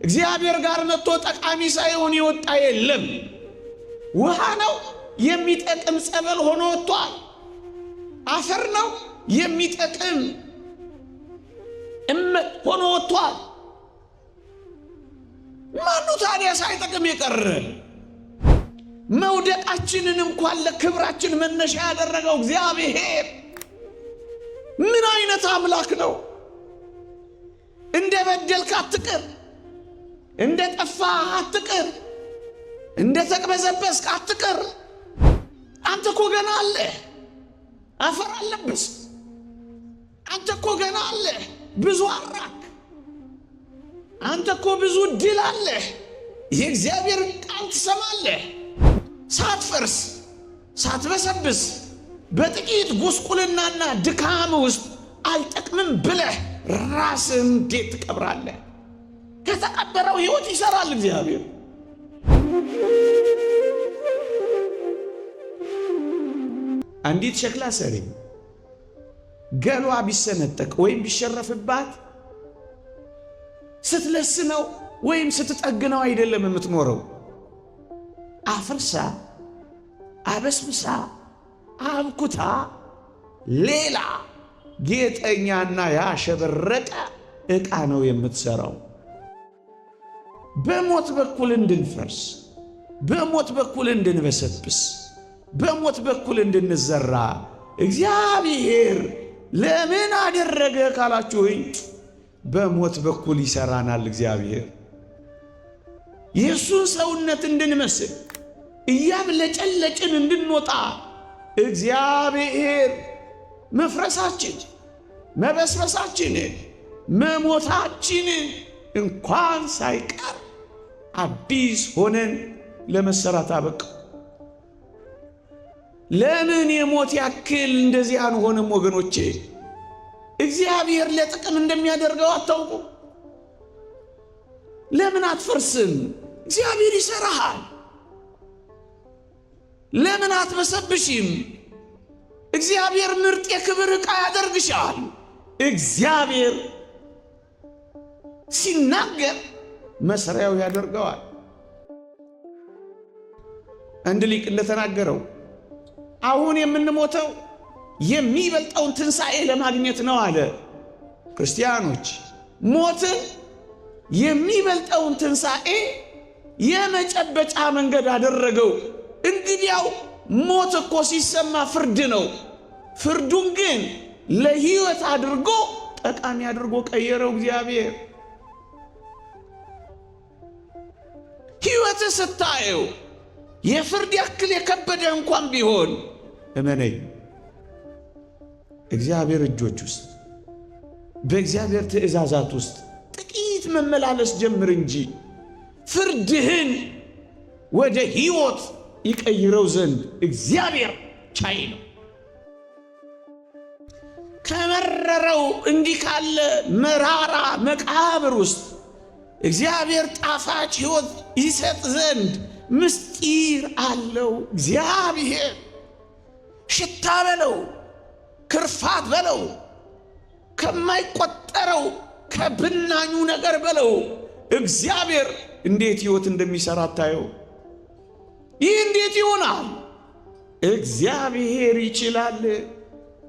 እግዚአብሔር ጋር መጥቶ ጠቃሚ ሳይሆን ይወጣ የለም። ውሃ ነው የሚጠቅም ጸበል ሆኖ ወጥቷል። አፈር ነው የሚጠቅም እምነት ሆኖ ወጥቷል። ማኑ ታዲያ ሳይጠቅም የቀረ? መውደቃችንን እንኳን ለክብራችን መነሻ ያደረገው እግዚአብሔር ምን አይነት አምላክ ነው? እንደ በደልክ አትቅር፣ እንደ ጠፋ አትቅር፣ እንደ ተቅበዘበዝክ አትቅር። አንተ እኮ ገና አለ፣ አፈር አለብስ። አንተ እኮ ገና አለ፣ ብዙ አራክ። አንተ እኮ ብዙ ድል አለ። የእግዚአብሔርን ቃል ትሰማለህ። ሳትፈርስ ሳትበሰብስ በጥቂት ጉስቁልናና ድካም ውስጥ አልጠቅምም ብለህ ራስን እንዴት ትቀብራለህ? ከተቀበረው ሕይወት ይሰራል እግዚአብሔር። አንዲት ሸክላ ሰሪ ገሏ ቢሰነጠቅ ወይም ቢሸረፍባት ስትለስነው ወይም ስትጠግነው አይደለም የምትኖረው። አፍርሳ አበስብሳ አብኩታ ሌላ ጌጠኛና ያሸበረቀ ዕቃ ነው የምትሰራው። በሞት በኩል እንድንፈርስ፣ በሞት በኩል እንድንበሰብስ፣ በሞት በኩል እንድንዘራ እግዚአብሔር ለምን አደረገ ካላችሁኝ፣ በሞት በኩል ይሰራናል እግዚአብሔር። የእሱን ሰውነት እንድንመስል እያብለጨለጭን እንድንወጣ እግዚአብሔር መፍረሳችን፣ መበስበሳችን፣ መሞታችን እንኳን ሳይቀር አዲስ ሆነን ለመሰራት አበቃ። ለምን የሞት ያክል እንደዚህ አንሆንም ወገኖቼ? እግዚአብሔር ለጥቅም እንደሚያደርገው አታውቁ? ለምን አትፈርስም? እግዚአብሔር ይሰራሃል። ለምን አትበሰብሽም? እግዚአብሔር ምርጥ የክብር ዕቃ ያደርግሻል። እግዚአብሔር ሲናገር መስሪያው ያደርገዋል። አንድ ሊቅ እንደተናገረው አሁን የምንሞተው የሚበልጠውን ትንሣኤ ለማግኘት ነው አለ። ክርስቲያኖች ሞትን የሚበልጠውን ትንሣኤ የመጨበጫ መንገድ አደረገው። እንግዲያው ሞት እኮ ሲሰማ ፍርድ ነው። ፍርዱን ግን ለሕይወት አድርጎ ጠቃሚ አድርጎ ቀየረው እግዚአብሔር። ሕይወት ስታየው የፍርድ ያክል የከበደ እንኳን ቢሆን እመነኝ፣ እግዚአብሔር እጆች ውስጥ በእግዚአብሔር ትእዛዛት ውስጥ ጥቂት መመላለስ ጀምር እንጂ ፍርድህን ወደ ሕይወት ይቀይረው ዘንድ እግዚአብሔር ቻይ ነው። ከመረረው እንዲህ ካለ መራራ መቃብር ውስጥ እግዚአብሔር ጣፋጭ ሕይወት ይሰጥ ዘንድ ምስጢር አለው። እግዚአብሔር ሽታ በለው ክርፋት በለው ከማይቆጠረው ከብናኙ ነገር በለው እግዚአብሔር እንዴት ሕይወት እንደሚሰራ ታየው። ይህ እንዴት ይሆናል? እግዚአብሔር ይችላል።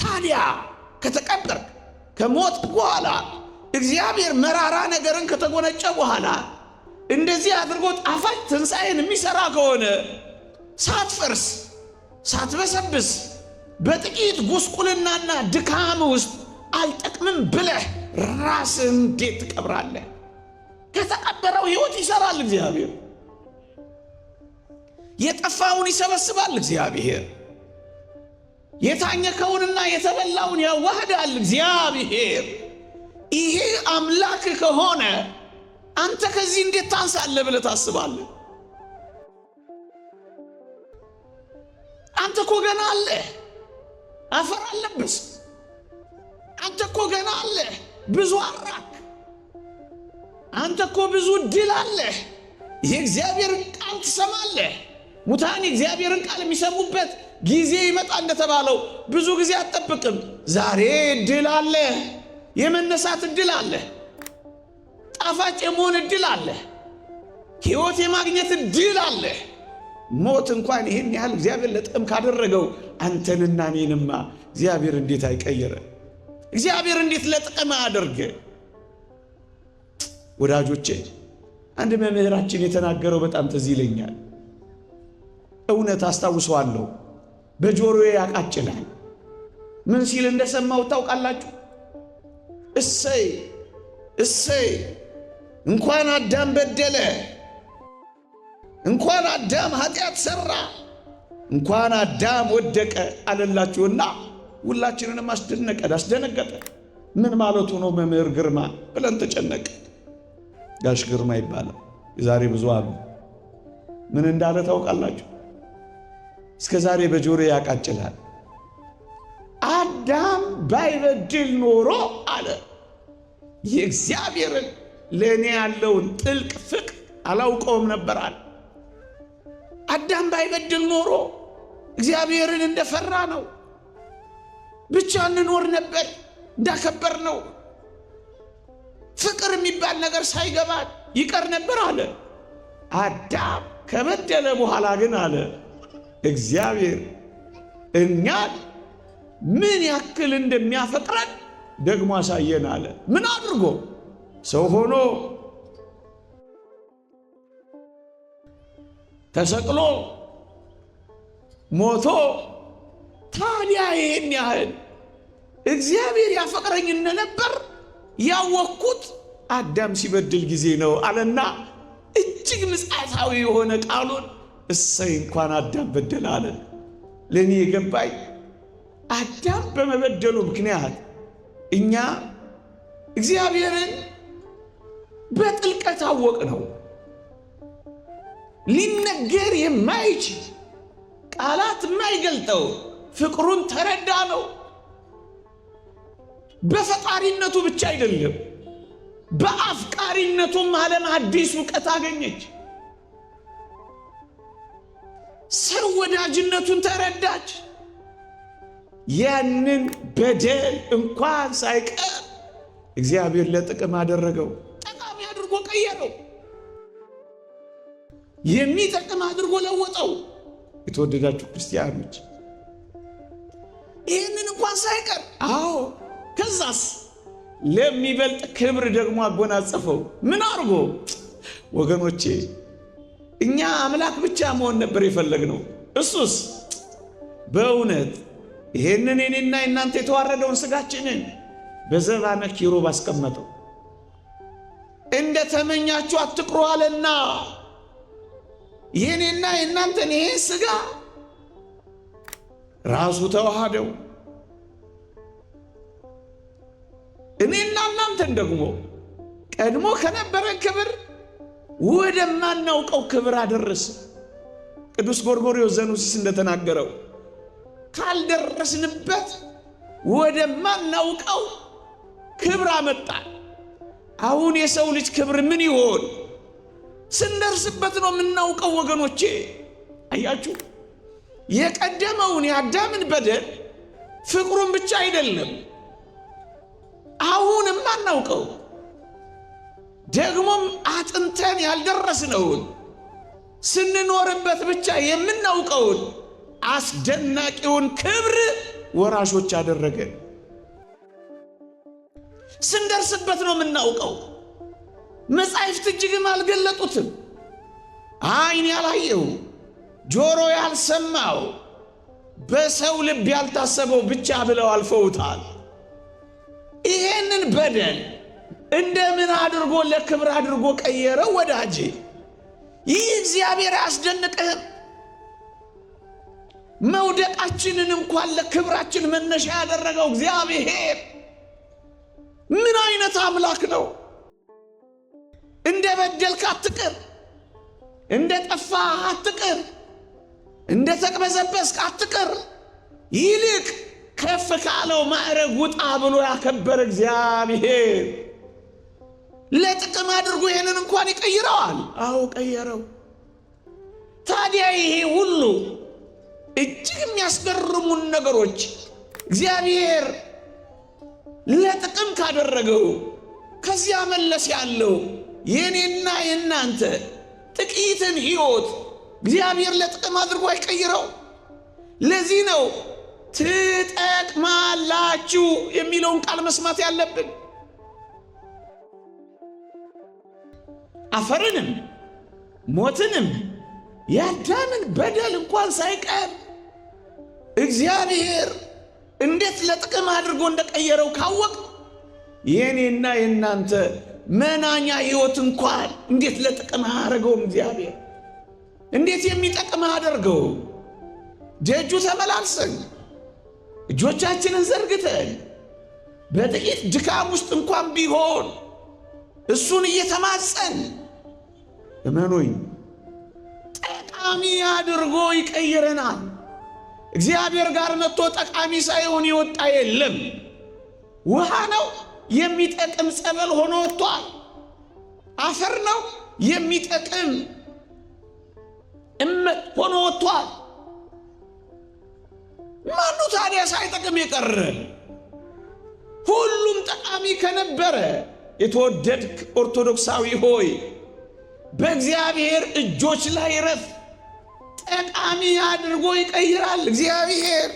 ታዲያ ከተቀበርክ ከሞት በኋላ እግዚአብሔር መራራ ነገርን ከተጎነጨ በኋላ እንደዚህ አድርጎ ጣፋጭ ትንሣኤን የሚሰራ ከሆነ ሳትፈርስ ሳትበሰብስ በጥቂት ጉስቁልናና ድካም ውስጥ አልጠቅምም ብለህ ራስን እንዴት ትቀብራለህ? ከተቀበረው ሕይወት ይሰራል እግዚአብሔር። የጠፋውን ይሰበስባል እግዚአብሔር። የታኘከውንና የተበላውን ያዋህዳል እግዚአብሔር። ይሄ አምላክ ከሆነ አንተ ከዚህ እንዴት ታንሳለህ ብለህ ታስባለህ? አንተ እኮ ገና አለ፣ አፈር አለብስ። አንተ እኮ ገና አለ፣ ብዙ አራክ። አንተ እኮ ብዙ ድል አለ። የእግዚአብሔርን ቃል ትሰማለህ። ሙታን የእግዚአብሔርን ቃል የሚሰሙበት ጊዜ ይመጣ እንደተባለው ብዙ ጊዜ አትጠብቅም። ዛሬ ድል አለ፣ የመነሳት ድል አለ። ጣፋጭ የመሆን እድል አለ። ሕይወት የማግኘት እድል አለ። ሞት እንኳን ይህን ያህል እግዚአብሔር ለጥቅም ካደረገው አንተንና እኔንማ እግዚአብሔር እንዴት አይቀየረ? እግዚአብሔር እንዴት ለጥቅም አያደርግ? ወዳጆቼ አንድ መምህራችን የተናገረው በጣም ትዝ ይለኛል። እውነት አስታውሰዋለሁ። በጆሮዬ ያቃጭላል። ምን ሲል እንደሰማው ታውቃላችሁ? እሰይ እሰይ እንኳን አዳም በደለ፣ እንኳን አዳም ኃጢአት ሰራ፣ እንኳን አዳም ወደቀ አለላችሁና ሁላችንንም አስደነገጠ። ምን ማለቱ ነው መምህር ግርማ ብለን ተጨነቀ። ጋሽ ግርማ ይባላል። የዛሬ ብዙ አሉ። ምን እንዳለ ታውቃላችሁ? እስከ ዛሬ በጆሮዬ ያቃጭላል። አዳም ባይበድል ኖሮ አለ የእግዚአብሔርን ለእኔ ያለውን ጥልቅ ፍቅር አላውቀውም ነበር አለ። አዳም ባይበድል ኖሮ እግዚአብሔርን እንደፈራ ነው ብቻ እንኖር ነበር፣ እንዳከበር ነው። ፍቅር የሚባል ነገር ሳይገባን ይቀር ነበር አለ። አዳም ከበደለ በኋላ ግን አለ እግዚአብሔር እኛን ምን ያክል እንደሚያፈቅረን ደግሞ አሳየን አለ። ምን አድርጎ? ሰው ሆኖ ተሰቅሎ ሞቶ። ታዲያ ይህን ያህል እግዚአብሔር ያፈቅረኝ እንደነበር ያወቅኩት አዳም ሲበድል ጊዜ ነው አለና እጅግ ምጽአታዊ የሆነ ቃሉን እሰይ እንኳን አዳም በደለ አለ። ለእኔ የገባኝ አዳም በመበደሉ ምክንያት እኛ እግዚአብሔርን በጥልቀት አወቅ ነው። ሊነገር የማይችል ቃላት የማይገልጠው ፍቅሩን ተረዳ ነው። በፈጣሪነቱ ብቻ አይደለም፣ በአፍቃሪነቱም ዓለም አዲስ እውቀት አገኘች። ሰው ወዳጅነቱን ተረዳች። ያንን በደል እንኳን ሳይቀር እግዚአብሔር ለጥቅም አደረገው፣ ጠቃሚ አድርጎ ቀየረው፣ የሚጠቅም አድርጎ ለወጠው። የተወደዳችሁ ክርስቲያኖች ይህንን እንኳን ሳይቀር አዎ፣ ከዛስ ለሚበልጥ ክብር ደግሞ አጎናጸፈው። ምን አድርጎ? ወገኖቼ እኛ አምላክ ብቻ መሆን ነበር የፈለግነው። እሱስ በእውነት ይሄንን የኔና የናንተ የተዋረደውን ስጋችንን በዘባነ ኪሩብ አስቀመጠው። እንደ ተመኛችሁ አትቅሩ አለና የኔና የናንተን ይሄ ስጋ ራሱ ተዋሃደው። እኔና እናንተን ደግሞ ቀድሞ ከነበረን ክብር ወደማናውቀው ክብር አደረሰ። ቅዱስ ጎርጎርዮስ ዘኑሲስ እንደተናገረው ካልደረስንበት ወደማናውቀው ክብር አመጣ። አሁን የሰው ልጅ ክብር ምን ይሆን? ስንደርስበት ነው የምናውቀው ወገኖቼ። አያችሁ፣ የቀደመውን የአዳምን በደል ፍቅሩን ብቻ አይደለም አሁን የማናውቀው ደግሞም አጥንተን ያልደረስነውን ስንኖርበት ብቻ የምናውቀውን አስደናቂውን ክብር ወራሾች አደረገን። ስንደርስበት ነው የምናውቀው። መጻሕፍት እጅግም አልገለጡትም። ዓይን ያላየው ጆሮ ያልሰማው በሰው ልብ ያልታሰበው ብቻ ብለው አልፈውታል። ይሄንን በደል እንደምን አድርጎ ለክብር አድርጎ ቀየረው? ወዳጄ ይህ እግዚአብሔር አያስደንቅህም? መውደቃችንን እንኳን ለክብራችን መነሻ ያደረገው እግዚአብሔር ምን አይነት አምላክ ነው? እንደ በደልክ አትቅር፣ እንደ ጠፋ አትቅር፣ እንደ ተቅበዘበዝክ አትቅር። ይልቅ ከፍ ካለው ማዕረግ ውጣ ብሎ ያከበረ እግዚአብሔር ለጥቅም አድርጎ ይሄንን እንኳን ይቀይረዋል። አዎ ቀየረው። ታዲያ ይሄ ሁሉ እጅግ የሚያስገርሙን ነገሮች እግዚአብሔር ለጥቅም ካደረገው ከዚያ መለስ ያለው የኔና የናንተ ጥቂትን ሕይወት እግዚአብሔር ለጥቅም አድርጎ አይቀይረው። ለዚህ ነው ትጠቅማላችሁ የሚለውን ቃል መስማት ያለብን። አፈርንም ሞትንም የአዳምን በደል እንኳን ሳይቀር እግዚአብሔር እንዴት ለጥቅም አድርጎ እንደቀየረው ካወቅ የኔና የናንተ መናኛ ሕይወት እንኳን እንዴት ለጥቅም አደረገው። እግዚአብሔር እንዴት የሚጠቅም አደርገው። ደጁ ተመላልሰን እጆቻችንን ዘርግተን በጥቂት ድካም ውስጥ እንኳን ቢሆን እሱን እየተማጸን እመኑኝ ጠቃሚ አድርጎ ይቀይረናል። እግዚአብሔር ጋር መጥቶ ጠቃሚ ሳይሆን ይወጣ የለም። ውሃ ነው የሚጠቅም ጸበል ሆኖ ወጥቷል። አፈር ነው የሚጠቅም እመት ሆኖ ወጥቷል። ማኑ ታዲያ ሳይጠቅም የቀረ? ሁሉም ጠቃሚ ከነበረ የተወደድክ ኦርቶዶክሳዊ ሆይ በእግዚአብሔር እጆች ላይ ረፍ። ጠቃሚ አድርጎ ይቀይራል እግዚአብሔር።